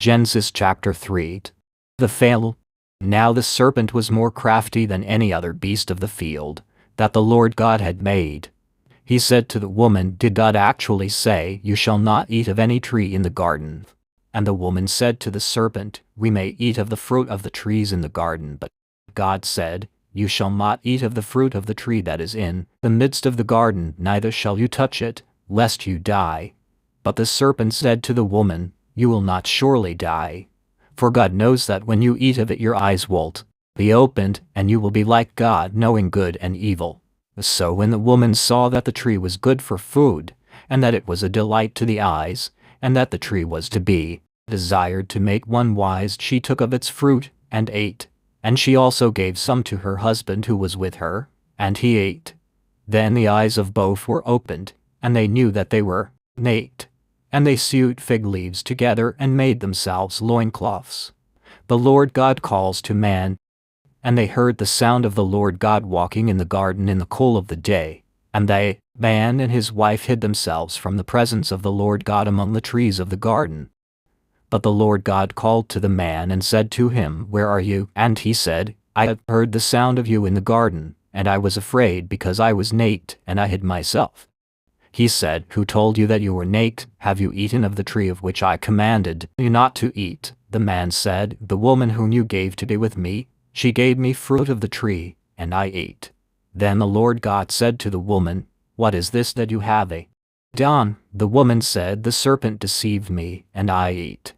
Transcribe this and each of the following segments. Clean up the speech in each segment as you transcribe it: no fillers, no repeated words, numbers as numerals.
Genesis chapter 3. The fail. Now the serpent was more crafty than any other beast of the field that the Lord God had made. He said to the woman, Did God actually say, You shall not eat of any tree in the garden? And the woman said to the serpent, We may eat of the fruit of the trees in the garden, but God said, You shall not eat of the fruit of the tree that is in the midst of the garden, neither shall you touch it, lest you die. But the serpent said to the woman, You will not surely die. For God knows that when you eat of it your eyes will be opened, and you will be like God, knowing good and evil. So when the woman saw that the tree was good for food, and that it was a delight to the eyes, and that the tree was to be desired to make one wise, she took of its fruit, and ate. And she also gave some to her husband who was with her, and he ate. Then the eyes of both were opened, and they knew that they were naked. And they sewed fig leaves together and made themselves loincloths. The Lord God calls to man. And they heard the sound of the Lord God walking in the garden in the cool of the day. And they, man and his wife, hid themselves from the presence of the Lord God among the trees of the garden. But the Lord God called to the man and said to him, Where are you? And he said, I have heard the sound of you in the garden, and I was afraid because I was naked, and I hid myself. He said, Who told you that you were naked? Have you eaten of the tree of which I commanded you not to eat? The man said, The woman whom you gave to be with me, she gave me fruit of the tree, and I ate. Then the Lord God said to the woman, What is this that you have done? The woman said, The serpent deceived me, and I ate.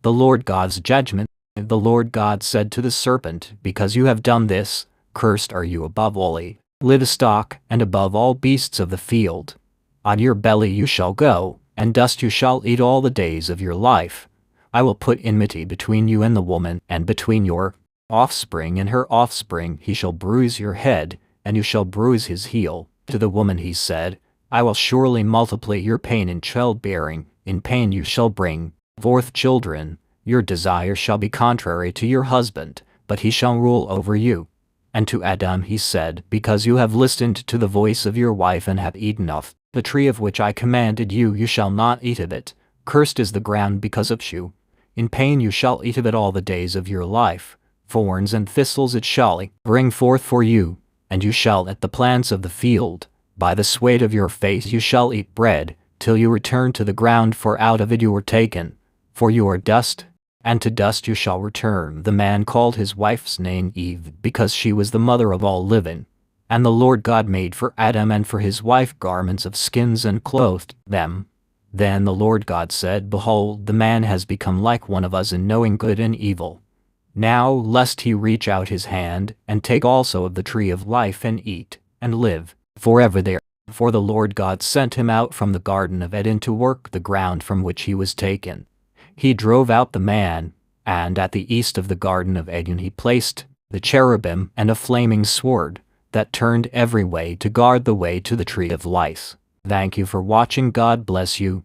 The Lord God's judgment. The Lord God said to the serpent, Because you have done this, cursed are you above all livestock, and above all beasts of the field. On your belly you shall go, and dust you shall eat all the days of your life. I will put enmity between you and the woman, and between your offspring and her offspring. He shall bruise your head, and you shall bruise his heel. To the woman he said, I will surely multiply your pain in childbearing. In pain you shall bring forth children. Your desire shall be contrary to your husband, but he shall rule over you. And to Adam he said, Because you have listened to the voice of your wife and have eaten of the tree of which I commanded you, you shall not eat of it. Cursed is the ground because of you. In pain you shall eat of it all the days of your life. Thorns and thistles it shall bring forth for you, and you shall eat the plants of the field. By the sweat of your face you shall eat bread, till you return to the ground, for out of it you were taken. For you are dust, and to dust you shall return. The man called his wife's name Eve, because she was the mother of all living. And the Lord God made for Adam and for his wife garments of skins and clothed them. Then the Lord God said, Behold, the man has become like one of us in knowing good and evil. Now lest he reach out his hand, and take also of the tree of life and eat, and live forever there. For the Lord God sent him out from the garden of Eden to work the ground from which he was taken. He drove out the man, and at the east of the garden of Eden he placed the cherubim and a flaming sword, that turned every way to guard the way to the tree of life. Thank you for watching. God bless you.